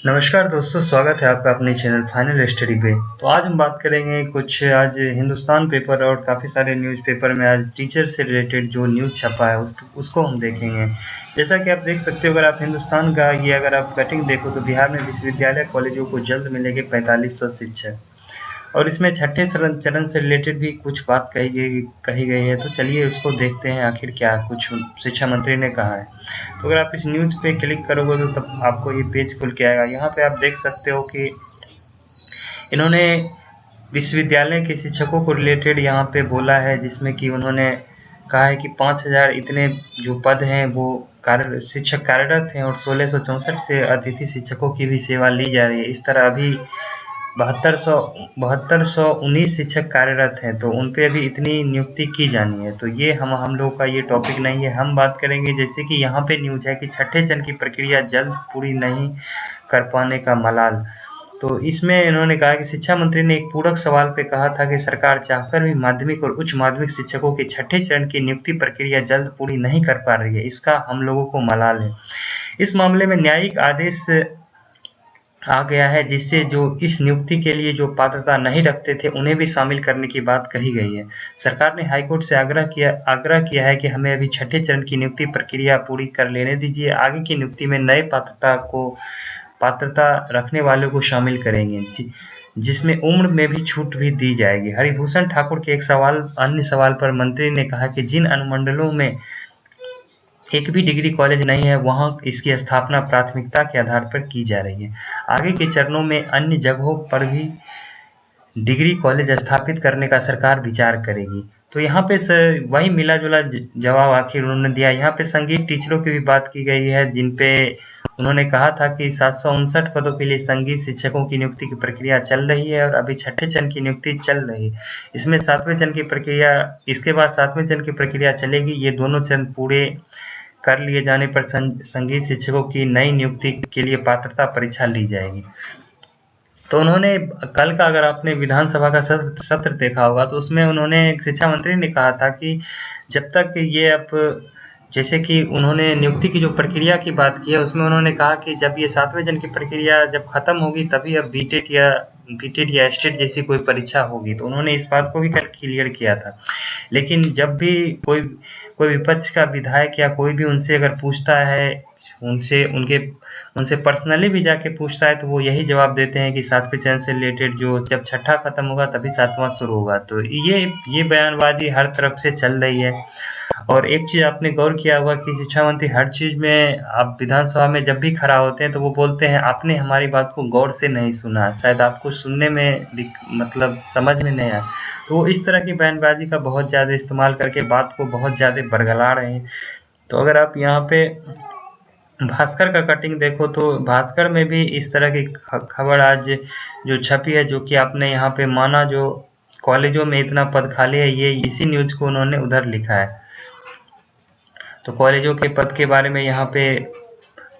नमस्कार दोस्तों, स्वागत है आपका अपने चैनल फाइनल स्टडी पे। तो आज हम बात करेंगे कुछ आज हिंदुस्तान पेपर और काफ़ी सारे न्यूज़पेपर में आज टीचर से रिलेटेड जो न्यूज़ छपा है उसको हम देखेंगे। जैसा कि आप देख सकते हो, अगर आप हिंदुस्तान का ये अगर आप कटिंग देखो तो बिहार में विश्वविद्यालय कॉलेजों को जल्द मिलेंगे 4500 शिक्षक, और इसमें छठे चरण से रिलेटेड भी कुछ बात कही गई है। तो चलिए उसको देखते हैं, आखिर क्या कुछ शिक्षा मंत्री ने कहा है। तो अगर आप इस न्यूज़ पे क्लिक करोगे तो तब आपको ये पेज खुल के आएगा। यहाँ पे आप देख सकते हो कि इन्होंने विश्वविद्यालय के शिक्षकों को रिलेटेड यहाँ पे बोला है, जिसमें कि उन्होंने कहा है कि 5000 इतने जो पद हैं वो शिक्षक कार्यरत हैं और 1664 से अतिथि शिक्षकों की भी सेवा ली जा रही है। इस तरह अभी 7219 शिक्षक कार्यरत हैं, तो उन पे अभी इतनी नियुक्ति की जानी है। तो ये हम लोग का ये टॉपिक नहीं है। हम बात करेंगे जैसे कि यहाँ पे न्यूज़ है कि छठे चरण की प्रक्रिया जल्द पूरी नहीं कर पाने का मलाल। तो इसमें इन्होंने कहा कि शिक्षा मंत्री ने एक पूरक सवाल पे कहा था कि सरकार चाहकर भी माध्यमिक और उच्च माध्यमिक शिक्षकों के छठे चरण की नियुक्ति प्रक्रिया जल्द पूरी नहीं कर पा रही है, इसका हम लोगों को मलाल है। इस मामले में न्यायिक आदेश आ गया है, जिससे जो इस नियुक्ति के लिए जो पात्रता नहीं रखते थे उन्हें भी शामिल करने की बात कही गई है। सरकार ने हाईकोर्ट से आग्रह किया है कि हमें अभी छठे चरण की नियुक्ति प्रक्रिया पूरी कर लेने दीजिए, आगे की नियुक्ति में नए पात्रता रखने वालों को शामिल करेंगे, जिसमें उम्र में भी छूट भी दी जाएगी। हरिभूषण ठाकुर के एक अन्य सवाल पर मंत्री ने कहा कि जिन अनुमंडलों में एक भी डिग्री कॉलेज नहीं है, वहां इसकी स्थापना प्राथमिकता के आधार पर की जा रही है। आगे के चरणों में अन्य जगहों पर भी डिग्री कॉलेज स्थापित करने का सरकार विचार करेगी। तो यहाँ पे वही मिला जुला जवाब आखिर उन्होंने दिया। यहाँ पे संगीत टीचरों की भी बात की गई है, जिन पे उन्होंने कहा था कि 759 पदों के लिए संगीत शिक्षकों की नियुक्ति की प्रक्रिया चल रही है और अभी छठे चरण की नियुक्ति चल रही है। इसमें इसके बाद सातवें चरण की प्रक्रिया चलेगी। ये दोनों चरण पूरे कर लिए जाने पर संगीत शिक्षकों की नई नियुक्ति के लिए पात्रता परीक्षा ली जाएगी। तो उन्होंने कल का अगर आपने विधानसभा का सत्र देखा होगा तो उसमें उन्होंने शिक्षा मंत्री ने कहा था कि जब तक ये जैसे कि उन्होंने नियुक्ति की जो प्रक्रिया की बात की है, उसमें उन्होंने कहा कि जब ये सातवें चरण की प्रक्रिया जब खत्म होगी तभी अब बीटेट या एस्टेट जैसी कोई परीक्षा होगी। तो उन्होंने इस बात को भी कल क्लियर किया था। लेकिन जब भी कोई विपक्ष का विधायक या कोई भी उनसे अगर पूछता है, उनसे पर्सनली भी जाके पूछता है, तो वो यही जवाब देते हैं कि सातवें चरण से रिलेटेड जो जब छठा खत्म होगा तभी सातवां शुरू होगा। तो ये बयानबाजी हर तरफ से चल रही है। और एक चीज आपने गौर किया होगा कि शिक्षा मंत्री हर चीज में, आप विधानसभा में जब भी खड़ा होते हैं तो वो बोलते हैं आपने हमारी बात को गौर से नहीं सुना, शायद आपको सुनने में मतलब समझ में नहीं आया। तो वो इस तरह की बयानबाजी का बहुत ज़्यादा इस्तेमाल करके बात को बहुत ज़्यादा बरगला रहे हैं। तो अगर आप यहाँ पे भास्कर का कटिंग देखो तो भास्कर में भी इस तरह की खबर आज जो छपी है, जो कि आपने यहाँ पे माना जो कॉलेजों में इतना पद खाली है, ये इसी न्यूज को उन्होंने उधर लिखा है। तो कॉलेजों के पद के बारे में यहाँ पे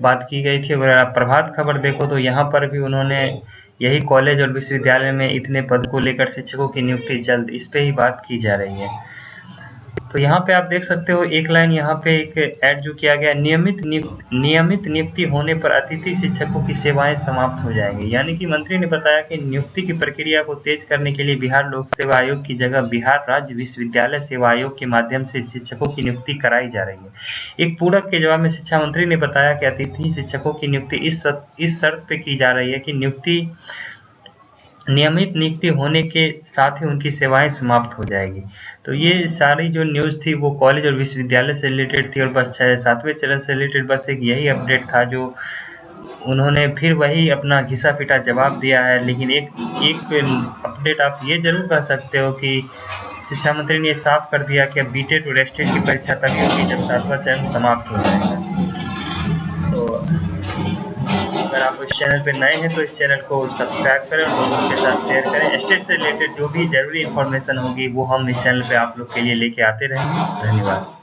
बात की गई थी। अगर आप प्रभात खबर देखो तो यहाँ पर भी उन्होंने यही कॉलेज और विश्वविद्यालय में इतने पद को लेकर शिक्षकों की नियुक्ति जल्द, इस पे ही बात की जा रही है। तो यहाँ पे आप देख सकते हो एक लाइन यहाँ पे एक ऐड जो किया गया, नियमित नियुक्ति होने पर अतिथि शिक्षकों की सेवाएं समाप्त हो जाएंगी। यानी कि मंत्री ने बताया कि नियुक्ति की प्रक्रिया को तेज करने के लिए बिहार लोक सेवा आयोग की जगह बिहार राज्य विश्वविद्यालय सेवा आयोग के माध्यम से शिक्षकों की नियुक्ति कराई जा रही है। एक पूरक के जवाब में शिक्षा मंत्री ने बताया कि अतिथि शिक्षकों की नियुक्ति इस शर्त पे की जा रही है कि नियमित नियुक्ति होने के साथ ही उनकी सेवाएं समाप्त हो जाएगी। तो ये सारी जो न्यूज़ थी वो कॉलेज और विश्वविद्यालय से रिलेटेड थी, और बस सातवें चरण से रिलेटेड बस एक यही अपडेट था जो उन्होंने फिर वही अपना घिसा पिटा जवाब दिया है। लेकिन एक अपडेट आप ये जरूर कह सकते हो कि शिक्षा मंत्री ने साफ कर दिया कि अब बीटेट और एस्टेट की परीक्षा तभी होगी जब सातवां चरण समाप्त हो जाएगा। तो अगर आप इस चैनल पे नए हैं तो इस चैनल को सब्सक्राइब करें और दोस्तों के साथ शेयर करें। एस्टेट से रिलेटेड जो भी जरूरी इन्फॉर्मेशन होगी वो हम इस चैनल पे आप लोग के लिए लेके आते रहेंगे। धन्यवाद।